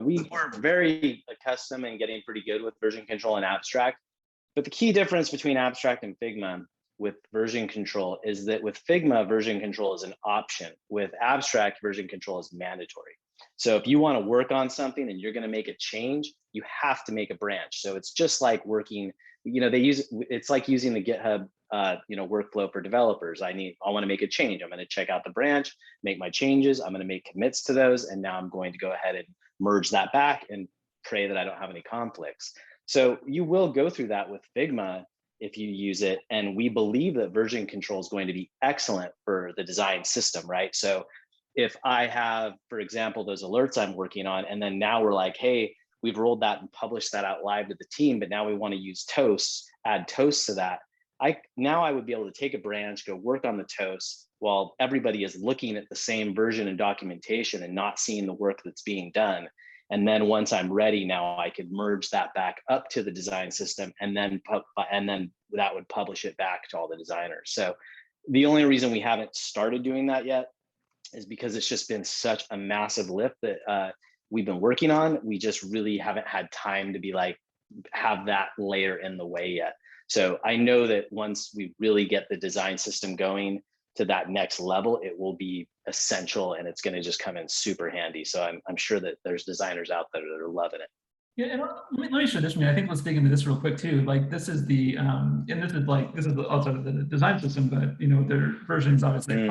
we were very accustomed and getting pretty good with version control and abstract. But the key difference between abstract and Figma with version control is that with Figma, version control is an option. With abstract, version control is mandatory. So if you want to work on something and you're going to make a change, you have to make a branch. So it's just like working, it's like using the GitHub workflow for developers. I want to make a change. I'm going to check out the branch, make my changes. I'm going to make commits to those. And now I'm going to go ahead and merge that back and pray that I don't have any conflicts. So you will go through that with Figma if you use it. And we believe that version control is going to be excellent for the design system, right? So if I have, for example, those alerts I'm working on, and then now we're like, hey, we've rolled that and published that out live to the team, but now we want to use toasts, add toasts to that. Now I would be able to take a branch, go work on the toast while everybody is looking at the same version and documentation and not seeing the work that's being done. And then once I'm ready, now I could merge that back up to the design system, and then that would publish it back to all the designers. So the only reason we haven't started doing that yet is because it's just been such a massive lift that we've been working on. We just really haven't had time to be like, have that layer in the way yet. So I know that once we really get the design system going to that next level, it will be essential and it's going to just come in super handy. So I'm sure that there's designers out there that are loving it. Yeah, and let me show this. I think let's dig into this real quick too. Like this is the, and this is also the design system, but their versions obviously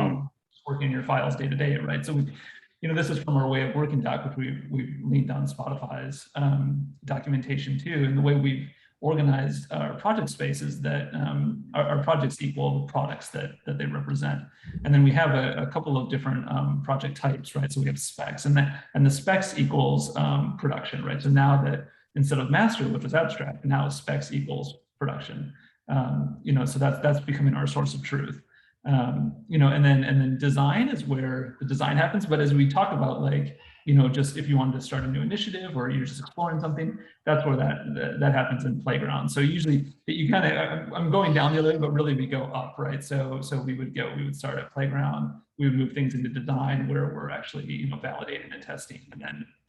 working in your files day to day, right? So this is from our way of working doc, which we've leaned on Spotify's documentation too, and the way we've organized our project spaces that our projects equal the products that they represent. And then we have a couple of different project types, right? So we have specs, and the specs equals production, right? So now that instead of master, which was abstract, now specs equals production. So that's becoming our source of truth. And then design is where the design happens. But as we talk about, like, just if you wanted to start a new initiative or you're just exploring something, that's where that happens in Playground. So usually you kind of, I'm going down the other way, but really we go up, right? So we would start at Playground, we would move things into design where we're actually, validating and testing.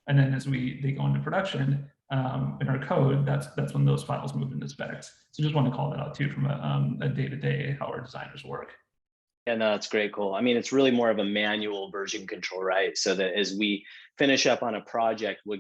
And then as they go into production, in our code, that's when those files move into specs. So just want to call that out too from a day-to-day how our designers work. Yeah, no, that's great, Cole. I mean, it's really more of a manual version control, right? So that as we finish up on a project, we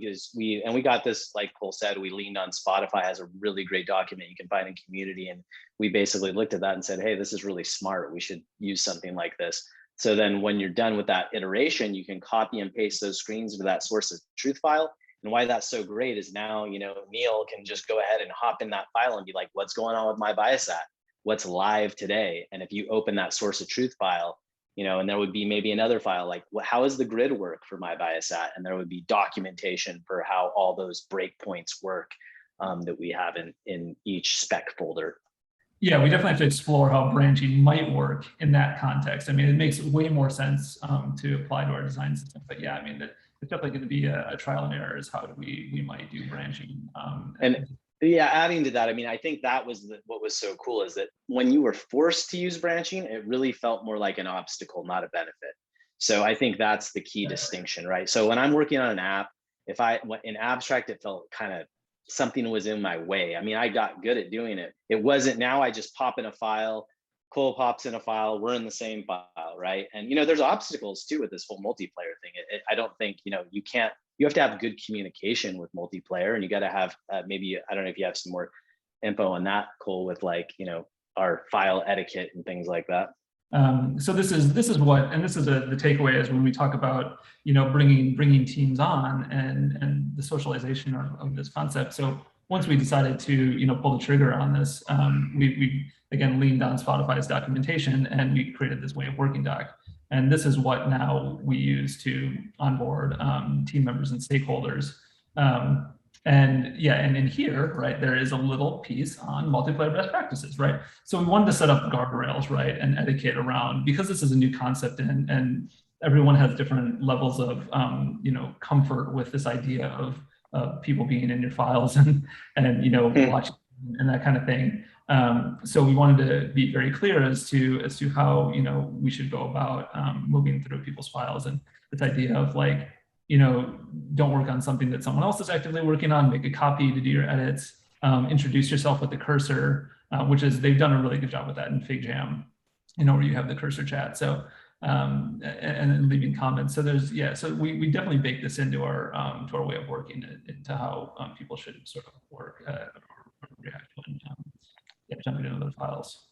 got this, like Cole said, we leaned on Spotify, has a really great document you can find in community. And we basically looked at that and said, hey, this is really smart. We should use something like this. So then when you're done with that iteration, you can copy and paste those screens into that source of truth file. And why that's so great is now, Neil can just go ahead and hop in that file and be like, what's going on with my Viasat? What's live today? And if you open that source of truth file, and there would be maybe another file like, how is the grid work for my Viasat? And there would be documentation for how all those breakpoints work that we have in each spec folder. Yeah, we definitely have to explore how branching might work in that context. I mean, it makes way more sense to apply to our design system. But yeah, I mean, it's definitely going to be a trial and error is how we might do branching. Yeah, adding to that, I mean, I think that was what was so cool is that when you were forced to use branching, it really felt more like an obstacle, not a benefit. So I think that's the key distinction, right? So when I'm working on an app, in abstract, it felt kind of something was in my way. I mean, I got good at doing it. It wasn't, now I just pop in a file, Cole pops in a file, we're in the same file, right? And, there's obstacles too with this whole multiplayer thing. I don't think, you have to have good communication with multiplayer, and you got to have maybe, I don't know if you have some more info on that, Cole, with like, our file etiquette and things like that. So this is the takeaway is when we talk about, bringing teams on and the socialization of this concept. So once we decided to, pull the trigger on this, we again leaned on Spotify's documentation and we created this way of working doc. And this is what now we use to onboard team members and stakeholders. And in here, right, there is a little piece on multiplayer best practices, right? So we wanted to set up guardrails, right, and etiquette around, because this is a new concept and everyone has different levels of, comfort with this idea of people being in your files and watching and that kind of thing. So we wanted to be very clear as to how we should go about moving through people's files, and this idea of like you know, don't work on something that someone else is actively working on, make a copy to do your edits, introduce yourself with the cursor, which is, they've done a really good job with that in FigJam, you know, where you have the cursor chat. So, and leaving comments. So there's, yeah, so we definitely bake this into our way of working, into how people should sort of work or react when jumping into those files.